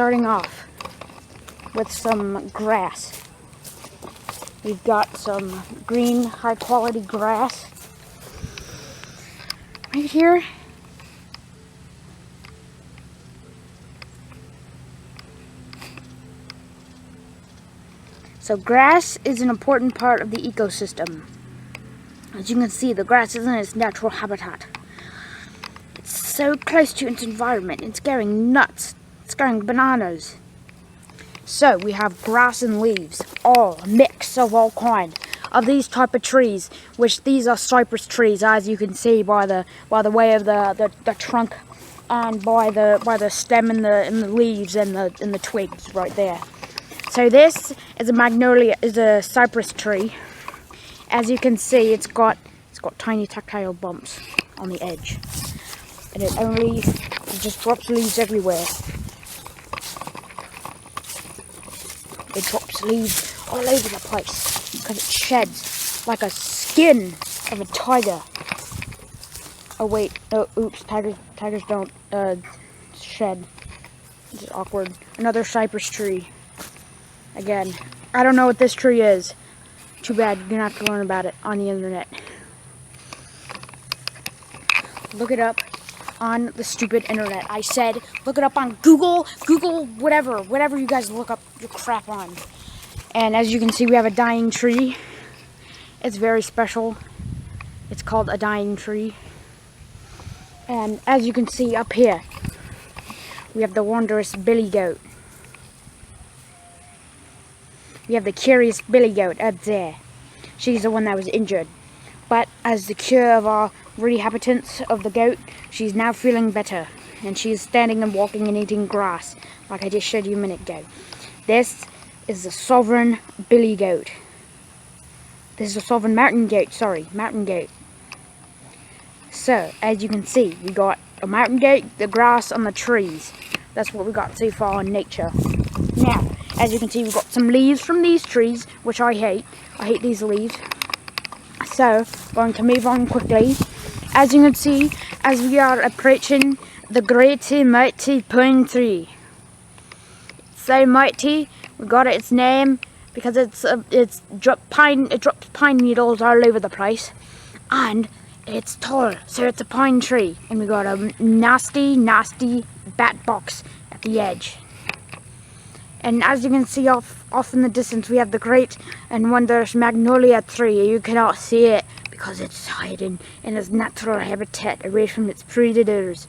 starting off with some grass. We've got some green, high quality grass right here. So grass is an important part of the ecosystem. As you can see, the grass is in its natural habitat. It's so close to its environment, it's going nuts. It's going bananas. So we have grass and leaves, all a mix of all kinds of these type of trees, which these are cypress trees, as you can see by the way of the trunk and by the stem and the leaves and the twigs right there. So this is a magnolia, is a cypress tree. As you can see, it's got tiny tactile bumps on the edge, and it just drops leaves everywhere. It drops leaves all over the place because it sheds like a skin of a tiger. Oh wait, oh oops, tigers don't shed. This is awkward. Another cypress tree. Again, I don't know what this tree is. Too bad, you're gonna have to learn about it on the internet. Look it up on the stupid internet. I said, look it up on Google, whatever you guys look up your crap on. And as you can see, we have a dying tree. It's very special. It's called a dying tree. And as you can see up here, we have the wondrous billy goat. We have the curious billy goat up there. She's the one that was injured. But as the cure of our rehabilitants of the goat, she's now feeling better. And she's standing and walking and eating grass, like I just showed you a minute ago. This is the sovereign billy goat. This is a sovereign mountain goat. So, as you can see, we got a mountain goat, the grass, and the trees. That's what we got so far in nature. Now, as you can see, we've got some leaves from these trees, which I hate. I hate these leaves. So, going to move on quickly. As you can see, as we are approaching the great mighty pine tree. It's so mighty, we got its name because it drops pine needles all over the place, and it's tall, so it's a pine tree. And we got a nasty bat box at the edge. And as you can see off in the distance, we have the great and wondrous magnolia tree. You cannot see it because it's hiding in its natural habitat away from its predators.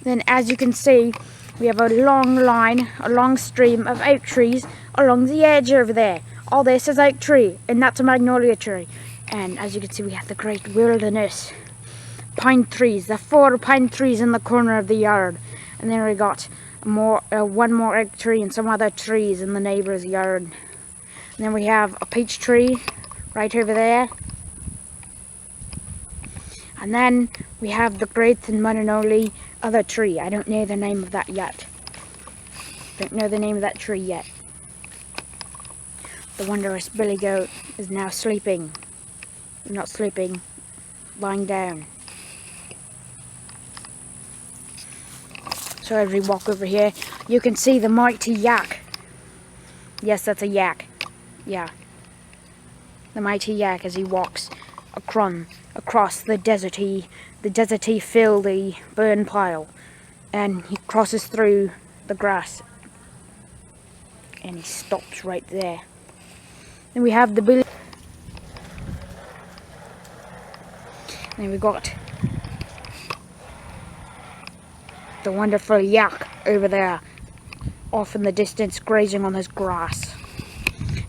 Then as you can see, we have a long stream of oak trees along the edge over there. All this is oak tree, and that's a magnolia tree. And as you can see, we have the great wilderness pine trees. There are 4 pine trees in the corner of the yard. And then we got one more oak tree and some other trees in the neighbor's yard. And then we have a peach tree right over there. And then we have the great and one and only other tree. I don't know the name of that yet. Don't know the name of that tree yet. The wondrous billy goat is now sleeping. Not sleeping, lying down. So as we walk over here, you can see the mighty yak. Yes, that's a yak. Yeah. The mighty yak as he walks across the deserty fieldy burn pile. And he crosses through the grass. And he stops right there. Then we have the billy. Then we got the wonderful yak over there, off in the distance, grazing on his grass.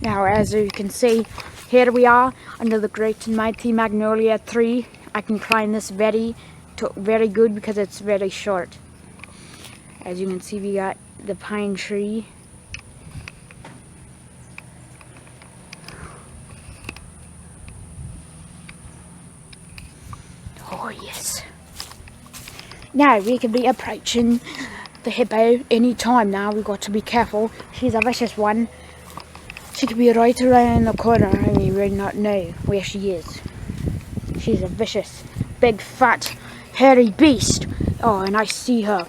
Now, as you can see, here we are under the great and mighty magnolia tree. I can climb this very good because it's very short. As you can see, we got the pine tree. Oh yes. Now we can be approaching the hippo any time now. We've got to be careful. She's a vicious one. She could be right around the corner and we would not know where she is. She's a vicious, big, fat, hairy beast. Oh, and I see her.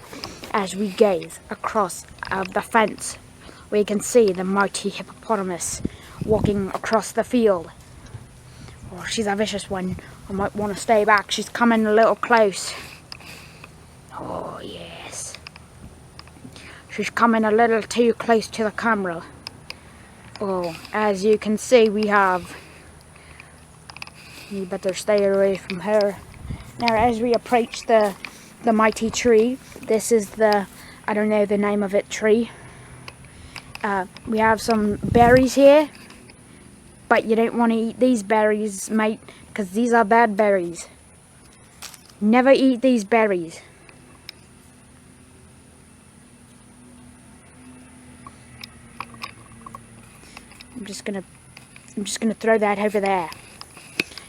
as we gaze across the fence. We can see the mighty hippopotamus walking across the field. Oh, she's a vicious one. I might want to stay back. She's coming a little close. Oh, yes. She's coming a little too close to the camera. Oh, as you can see, we have... You better stay away from her. Now, as we approach the mighty tree, this is the, I don't know the name of it, tree. We have some berries here, but you don't want to eat these berries, mate, because these are bad berries. Never eat these berries. I'm just gonna throw that over there.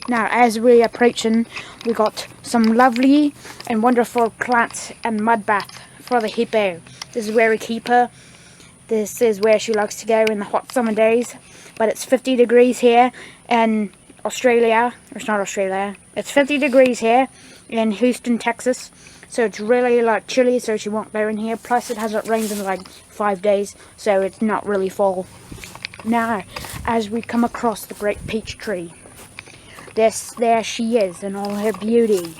Now, as we're approaching, we got some lovely and wonderful plants and mud bath for the hippo. This is where we keep her. This is where she likes to go in the hot summer days. But it's 50 degrees here in Australia. It's not Australia. It's 50 degrees here in Houston, Texas. So it's really like chilly, so she won't go in here. Plus it hasn't rained in like 5 days, so it's not really fall. Now, as we come across the great peach tree, there she is in all her beauty.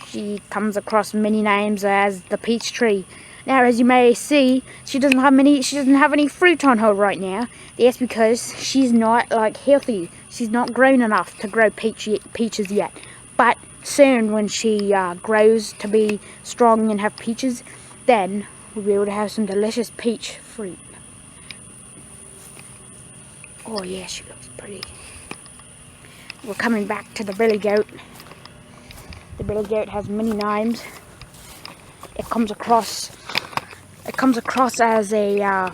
She comes across many names as the peach tree. Now, as you may see, she doesn't have any fruit on her right now. That's because she's not like healthy. She's not grown enough to grow peaches yet. But soon, when she grows to be strong and have peaches, then we'll be able to have some delicious peach fruit. Oh yeah, she looks pretty. We're coming back to the billy goat. The billy goat has many names. It comes across as a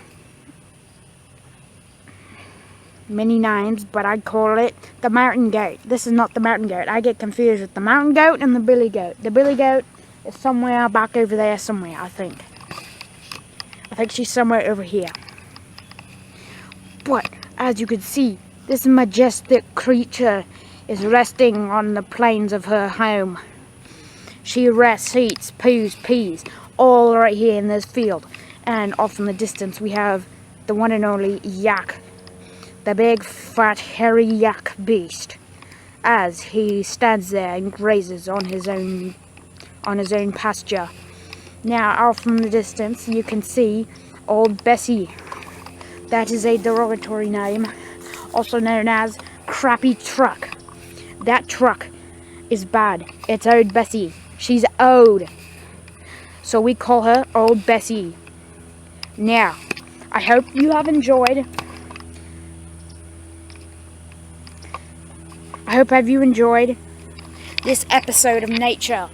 many names, but I call it the mountain goat. This is not the mountain goat. I get confused with the mountain goat and the billy goat. The billy goat is somewhere back over there somewhere, I think. I think she's somewhere over here. But as you can see, this majestic creature is resting on the plains of her home. She rests, eats, poos, peas, all right here in this field. And off in the distance we have the one and only yak, the big fat hairy yak beast, as he stands there and grazes on his own pasture. Now, off from the distance you can see old Bessie. That is a derogatory name, also known as crappy truck. That truck is bad. It's old Bessie. She's old. So we call her Old Bessie. Now, I hope you have enjoyed. I hope you enjoyed this episode of nature.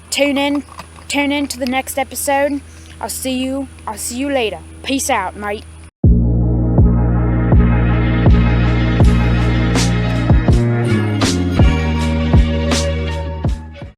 Tune in to the next episode. I'll see you later. Peace out, mate.